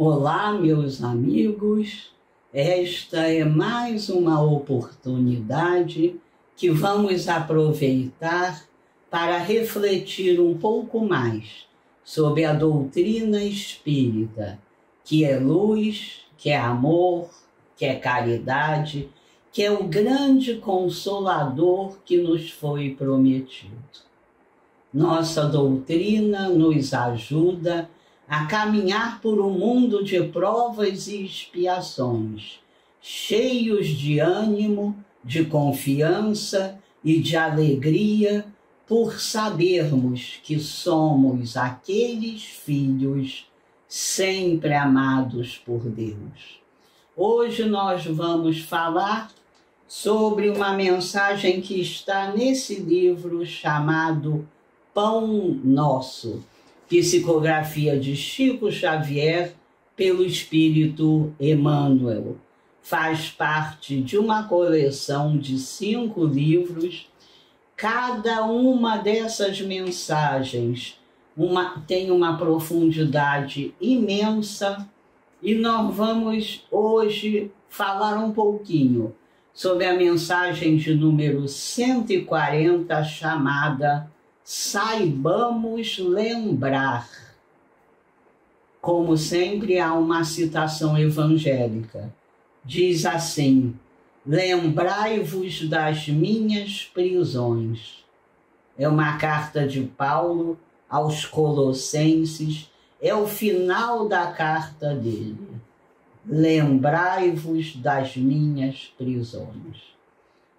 Olá, meus amigos. Esta é mais uma oportunidade que vamos aproveitar para refletir um pouco mais sobre a doutrina espírita, que é luz, que é amor, que é caridade, que é o grande consolador que nos foi prometido. Nossa doutrina nos ajuda a caminhar por um mundo de provas e expiações, cheios de ânimo, de confiança e de alegria, por sabermos que somos aqueles filhos sempre amados por Deus. Hoje nós vamos falar sobre uma mensagem que está nesse livro chamado Pão Nosso, psicografia de Chico Xavier pelo Espírito Emmanuel. Faz parte de uma coleção de 5 livros. Cada uma dessas mensagens tem uma profundidade imensa e nós vamos hoje falar um pouquinho sobre a mensagem de número 140, chamada Saibamos Lembrar. Como sempre, há uma citação evangélica. Diz assim: lembrai-vos das minhas prisões. É uma carta de Paulo aos Colossenses, é o final da carta dele. Lembrai-vos das minhas prisões.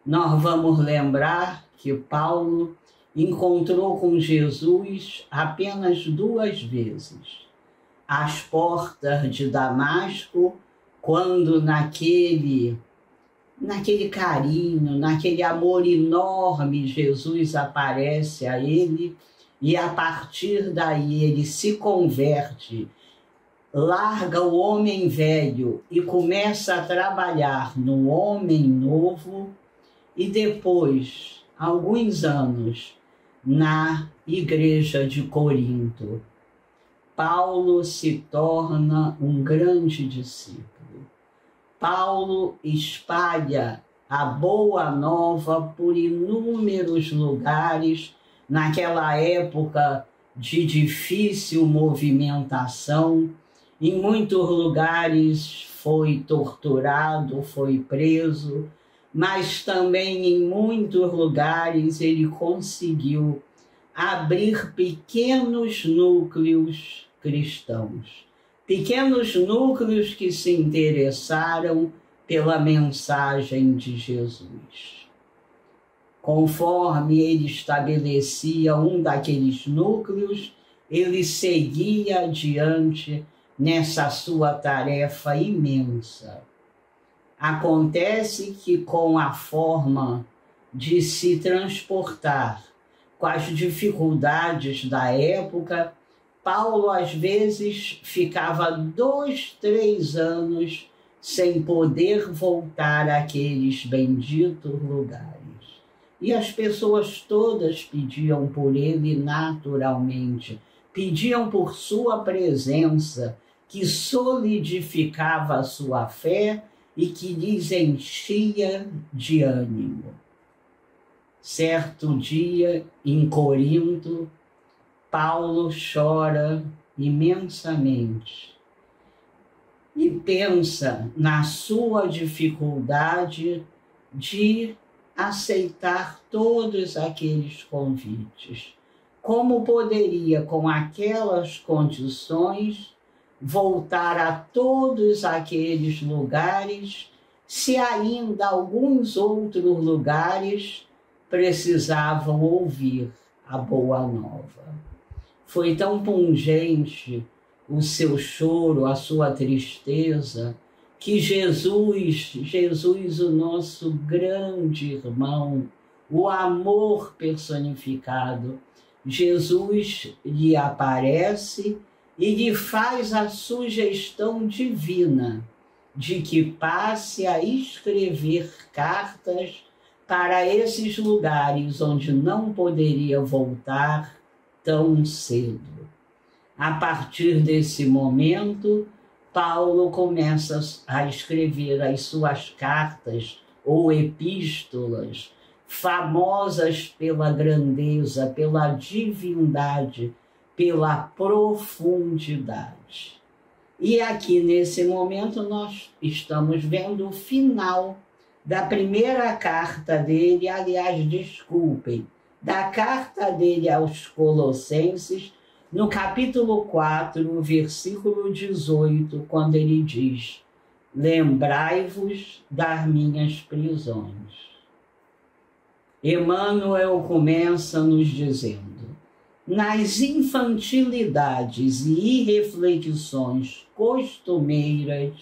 Nós vamos lembrar que Paulo encontrou com Jesus apenas 2 vezes. Às portas de Damasco, quando naquele carinho, naquele amor enorme, Jesus aparece a ele e a partir daí ele se converte, larga o homem velho e começa a trabalhar no homem novo e depois, alguns anos, na igreja de Corinto, Paulo se torna um grande discípulo. Paulo espalha a boa nova por inúmeros lugares, naquela época de difícil movimentação. Em muitos lugares foi torturado, foi preso, mas também em muitos lugares ele conseguiu abrir pequenos núcleos cristãos, pequenos núcleos que se interessaram pela mensagem de Jesus. Conforme ele estabelecia um daqueles núcleos, ele seguia adiante nessa sua tarefa imensa. Acontece que, com a forma de se transportar, com as dificuldades da época, Paulo às vezes ficava 2, 3 anos sem poder voltar àqueles benditos lugares. E as pessoas todas pediam por ele naturalmente, pediam por sua presença, que solidificava a sua fé e que lhes enchia de ânimo. Certo dia, em Corinto, Paulo chora imensamente e pensa na sua dificuldade de aceitar todos aqueles convites. Como poderia, com aquelas condições, voltar a todos aqueles lugares, se ainda alguns outros lugares precisavam ouvir a boa nova? Foi tão pungente o seu choro, a sua tristeza, que Jesus, o nosso grande irmão, o amor personificado, Jesus lhe aparece e lhe faz a sugestão divina de que passe a escrever cartas para esses lugares onde não poderia voltar tão cedo. A partir desse momento, Paulo começa a escrever as suas cartas ou epístolas, famosas pela grandeza, pela divindade, pela profundidade. E aqui, nesse momento, nós estamos vendo o final da primeira carta dele, aliás, desculpem, da carta dele aos Colossenses, no capítulo 4, versículo 18, quando ele diz: lembrai-vos das minhas prisões. Emmanuel começa nos dizendo: nas infantilidades e irreflexões costumeiras,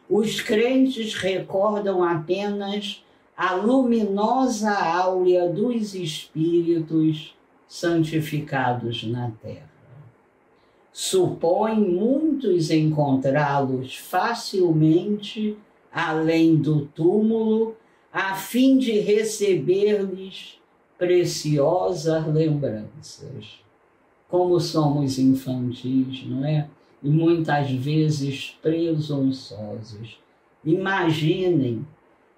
os crentes recordam apenas a luminosa áurea dos espíritos santificados na terra. Supõem muitos encontrá-los facilmente além do túmulo, a fim de receber-lhes preciosas lembranças. Como somos infantis, não é? E muitas vezes presunçosos. Imaginem,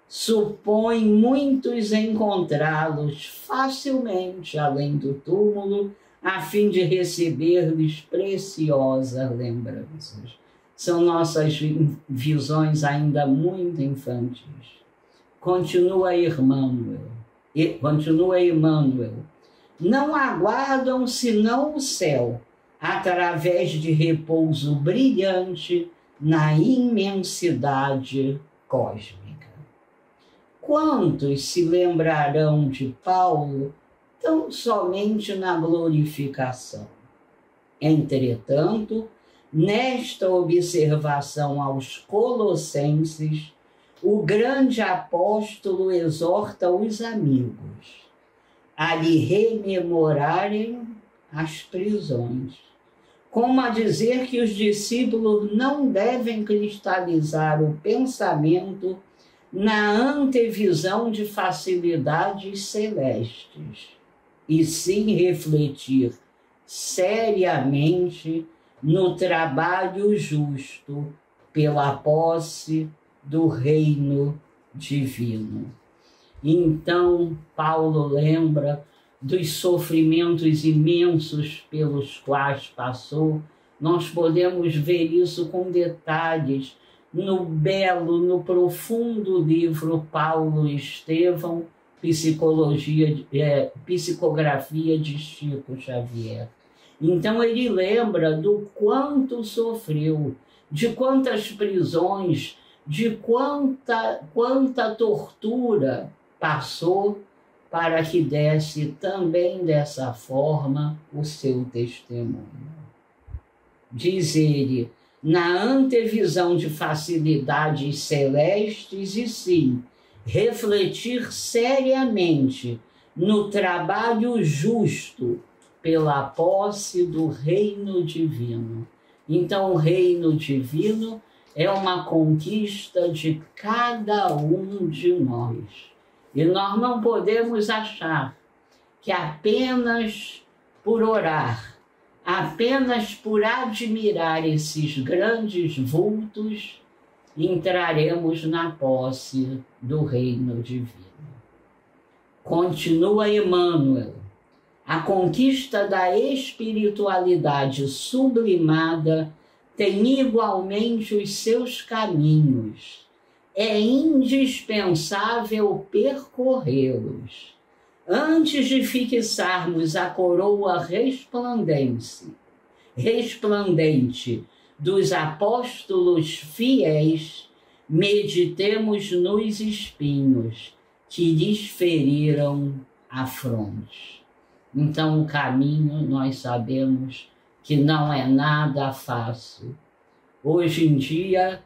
supõem muitos encontrá-los facilmente além do túmulo, a fim de receber-lhes preciosas lembranças. São nossas visões ainda muito infantis. Continua Emmanuel. Não aguardam senão o céu, através de repouso brilhante na imensidade cósmica. Quantos se lembrarão de Paulo tão somente na glorificação? Entretanto, nesta observação aos Colossenses, o grande apóstolo exorta os amigos a lhe rememorarem as prisões, como a dizer que os discípulos não devem cristalizar o pensamento na antevisão de facilidades celestes, e sim refletir seriamente no trabalho justo pela posse do reino divino. Então, Paulo lembra dos sofrimentos imensos pelos quais passou. Nós podemos ver isso com detalhes no belo, no profundo livro Paulo e Estevão, Psicografia de Chico Xavier. Então ele lembra do quanto sofreu, de quantas prisões, de quanta tortura passou para que desse também dessa forma o seu testemunho. Diz ele, na antevisão de facilidades celestes, e sim, refletir seriamente no trabalho justo pela posse do reino divino. Então, o reino divino é uma conquista de cada um de nós. E nós não podemos achar que apenas por orar, apenas por admirar esses grandes vultos, entraremos na posse do reino divino. Continua Emmanuel. A conquista da espiritualidade sublimada tem igualmente os seus caminhos. É indispensável percorrê-los. Antes de fixarmos a coroa resplandente dos apóstolos fiéis, meditemos nos espinhos que lhes feriram a fronte. Então, o caminho, nós sabemos que não é nada fácil. Hoje em dia,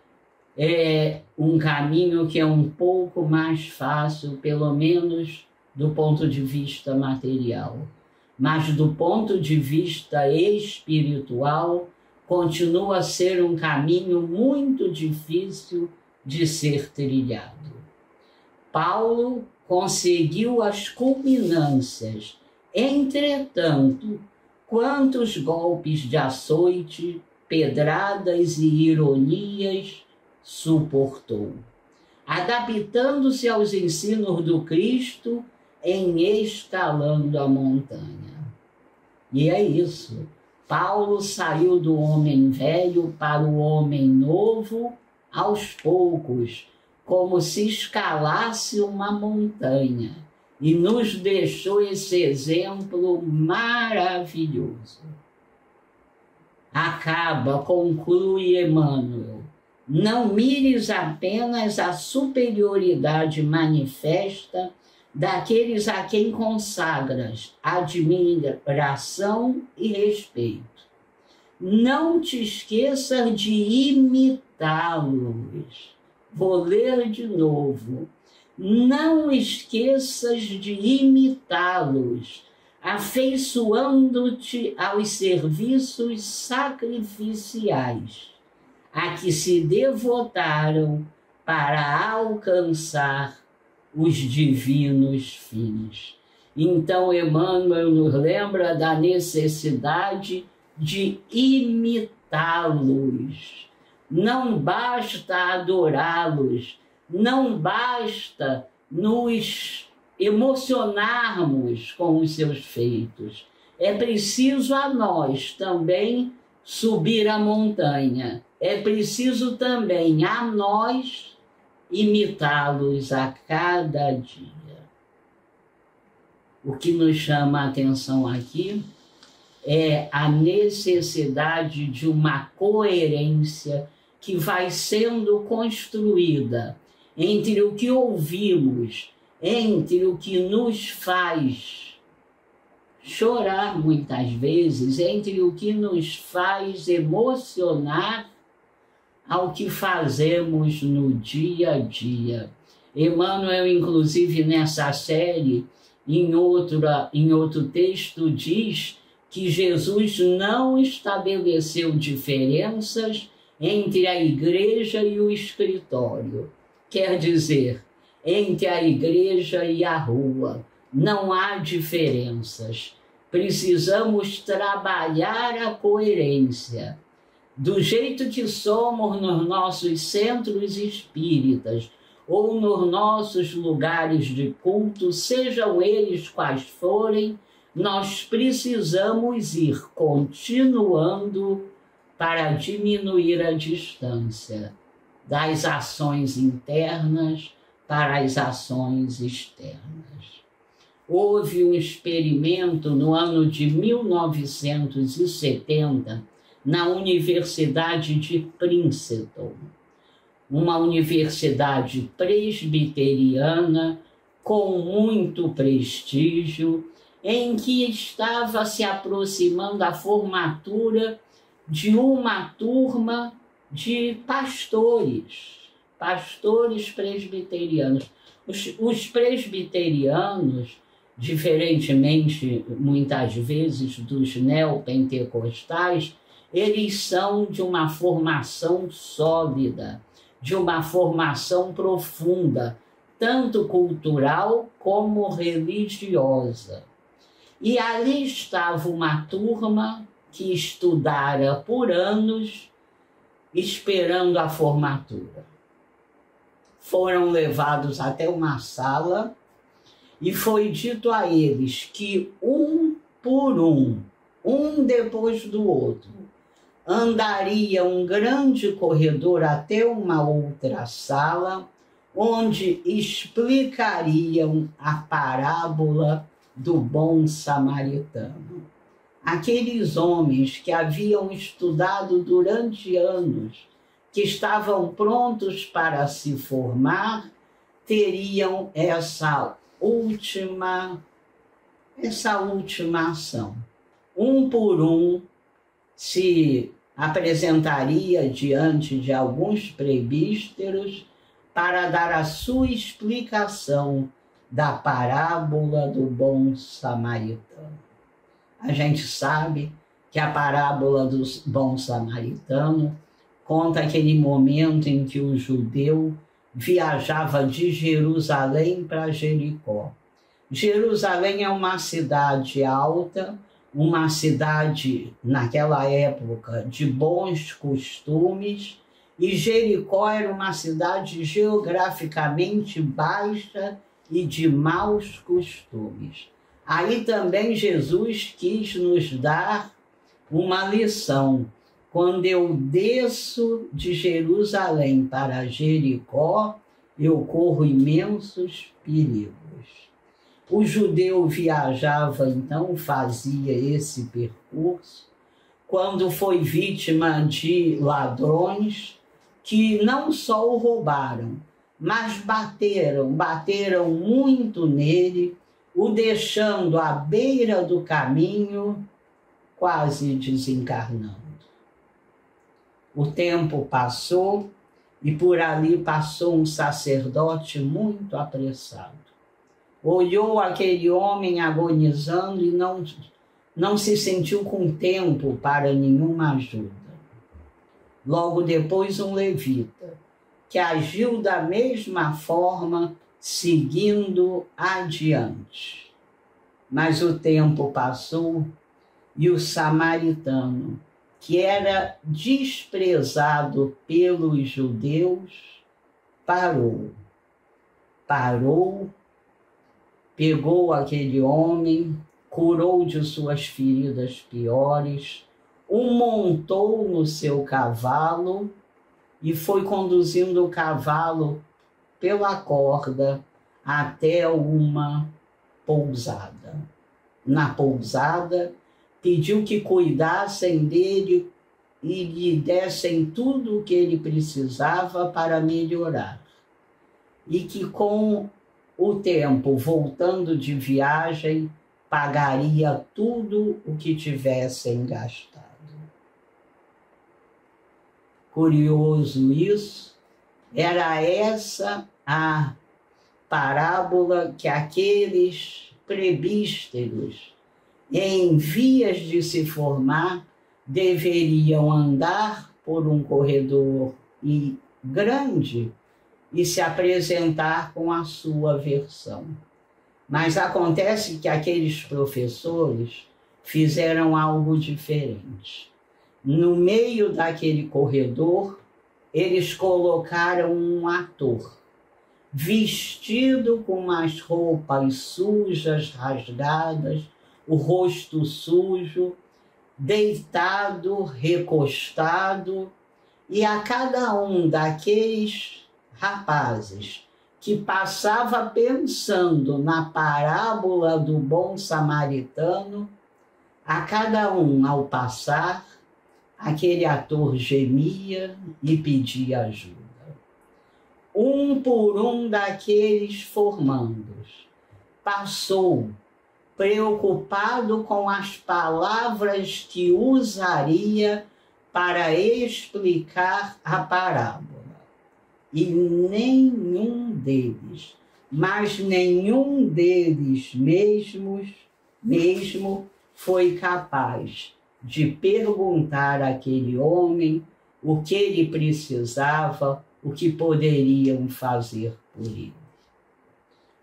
é um caminho que é um pouco mais fácil, pelo menos do ponto de vista material. Mas do ponto de vista espiritual, continua a ser um caminho muito difícil de ser trilhado. Paulo conseguiu as culminâncias. Entretanto, quantos golpes de açoite pedradas e ironias suportou, adaptando-se aos ensinos do Cristo em Escalando a Montanha. E é isso. Paulo saiu do homem velho para o homem novo aos poucos, como se escalasse uma montanha, e nos deixou esse exemplo maravilhoso. Conclui Emmanuel, não mires apenas a superioridade manifesta daqueles a quem consagras admiração e respeito. Não te esqueças de imitá-los. Vou ler de novo. Não esqueças de imitá-los, afeiçoando-te aos serviços sacrificiais, a que se devotaram para alcançar os divinos fins. Então, Emmanuel nos lembra da necessidade de imitá-los. Não basta adorá-los, não basta nos emocionarmos com os seus feitos. É preciso a nós também subir a montanha. É preciso também a nós imitá-los a cada dia. O que nos chama a atenção aqui é a necessidade de uma coerência que vai sendo construída entre o que ouvimos, entre o que nos faz chorar muitas vezes, entre o que nos faz emocionar, ao que fazemos no dia a dia. Emmanuel, inclusive, nessa série, em outro texto, diz que Jesus não estabeleceu diferenças entre a igreja e o escritório. Quer dizer, entre a igreja e a rua. Não há diferenças. Precisamos trabalhar a coerência. Do jeito que somos nos nossos centros espíritas ou nos nossos lugares de culto, sejam eles quais forem, nós precisamos ir continuando para diminuir a distância das ações internas para as ações externas. Houve um experimento no ano de 1970 na Universidade de Princeton, uma universidade presbiteriana com muito prestígio, em que estava se aproximando a formatura de uma turma de pastores presbiterianos. Os presbiterianos, diferentemente, muitas vezes, dos neopentecostais, eles são de uma formação sólida, de uma formação profunda, tanto cultural como religiosa. E ali estava uma turma que estudara por anos, esperando a formatura. Foram levados até uma sala e foi dito a eles que um por um depois do outro, andaria um grande corredor até uma outra sala, onde explicariam a parábola do bom samaritano. Aqueles homens que haviam estudado durante anos, que estavam prontos para se formar, teriam essa última ação. Um por um se apresentaria diante de alguns presbíteros para dar a sua explicação da parábola do bom samaritano. A gente sabe que a parábola do bom samaritano conta aquele momento em que o judeu viajava de Jerusalém para Jericó. Jerusalém é uma cidade alta, uma cidade, naquela época, de bons costumes, e Jericó era uma cidade geograficamente baixa e de maus costumes. Aí também Jesus quis nos dar uma lição. Quando eu desço de Jerusalém para Jericó, eu corro imensos perigos. O judeu viajava, então, fazia esse percurso, quando foi vítima de ladrões que não só o roubaram, mas bateram muito nele, o deixando à beira do caminho, quase desencarnando. O tempo passou e por ali passou um sacerdote muito apressado. Olhou aquele homem agonizando e não se sentiu com tempo para nenhuma ajuda. Logo depois, um levita, que agiu da mesma forma, seguindo adiante. Mas o tempo passou e o samaritano, que era desprezado pelos judeus, parou, pegou aquele homem, curou de suas feridas piores, o montou no seu cavalo e foi conduzindo o cavalo pela corda até uma pousada. Na pousada, pediu que cuidassem dele e lhe dessem tudo o que ele precisava para melhorar. E que com o tempo, voltando de viagem, pagaria tudo o que tivessem gastado. Curioso isso, era essa a parábola que aqueles prebísteros, em vias de se formar, deveriam andar por um corredor grande e se apresentar com a sua versão. Mas acontece que aqueles professores fizeram algo diferente. No meio daquele corredor, eles colocaram um ator, vestido com umas roupas sujas, rasgadas, o rosto sujo, deitado, recostado, e a cada um daqueles rapazes que passava pensando na parábola do bom samaritano, a cada um, ao passar, aquele ator gemia e pedia ajuda. Um por um daqueles formandos passou, preocupado com as palavras que usaria para explicar a parábola. E nenhum deles, mas nenhum deles mesmo foi capaz de perguntar àquele homem o que ele precisava, o que poderiam fazer por ele.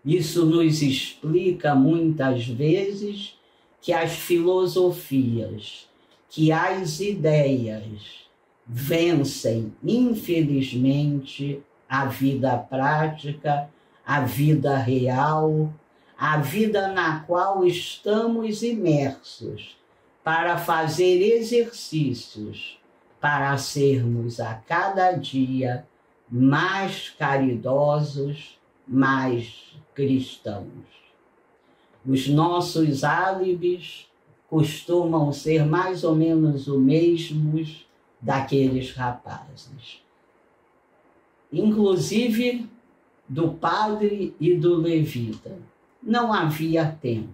Isso nos explica muitas vezes que as filosofias, que as ideias vencem, infelizmente, a vida prática, a vida real, a vida na qual estamos imersos para fazer exercícios, para sermos a cada dia mais caridosos, mais cristãos. Os nossos álibis costumam ser mais ou menos os mesmos daqueles rapazes. Inclusive do padre e do levita. Não havia tempo.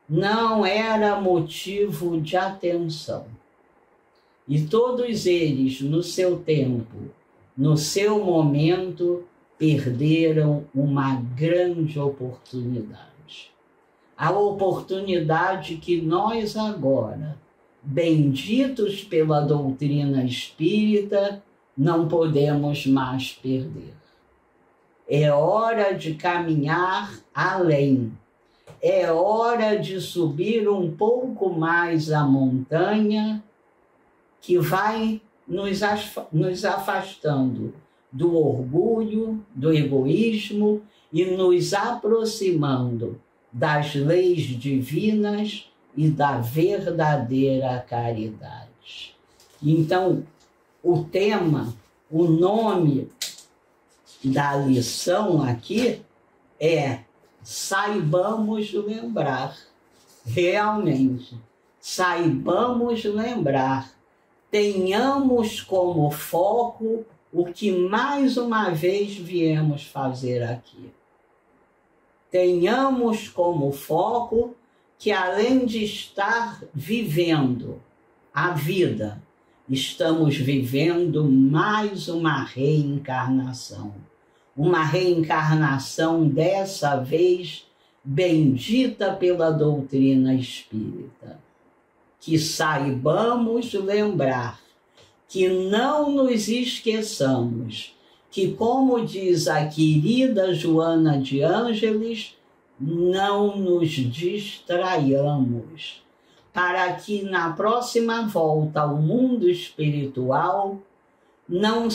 Não era motivo de atenção. E todos eles, no seu tempo, no seu momento, perderam uma grande oportunidade. A oportunidade que nós agora, benditos pela doutrina espírita, não podemos mais perder. É hora de caminhar além. é hora de subir um pouco mais a montanha que vai nos afastando do orgulho, do egoísmo e nos aproximando das leis divinas e da verdadeira caridade. Então, o tema, o nome da lição aqui é saibamos lembrar, realmente, saibamos lembrar, tenhamos como foco o que mais uma vez viemos fazer aqui. Tenhamos como foco que, além de estar vivendo a vida, estamos vivendo mais uma reencarnação. Uma reencarnação, dessa vez, bendita pela doutrina espírita. Que saibamos lembrar, que não nos esqueçamos, que, como diz a querida Joana de Ângeles, não nos distraiamos, para que na próxima volta ao mundo espiritual não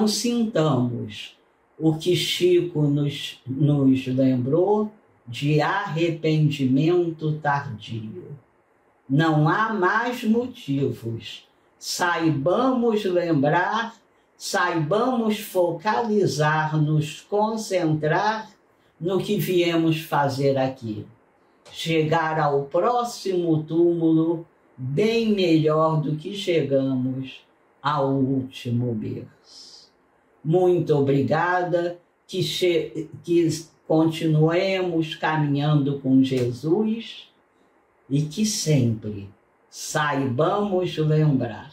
sintamos o que Chico nos lembrou de arrependimento tardio. Não há mais motivos. Saibamos lembrar, saibamos focalizar, nos concentrar no que viemos fazer aqui. Chegar ao próximo túmulo bem melhor do que chegamos ao último berço. Muito obrigada, que continuemos caminhando com Jesus e que sempre saibamos lembrar.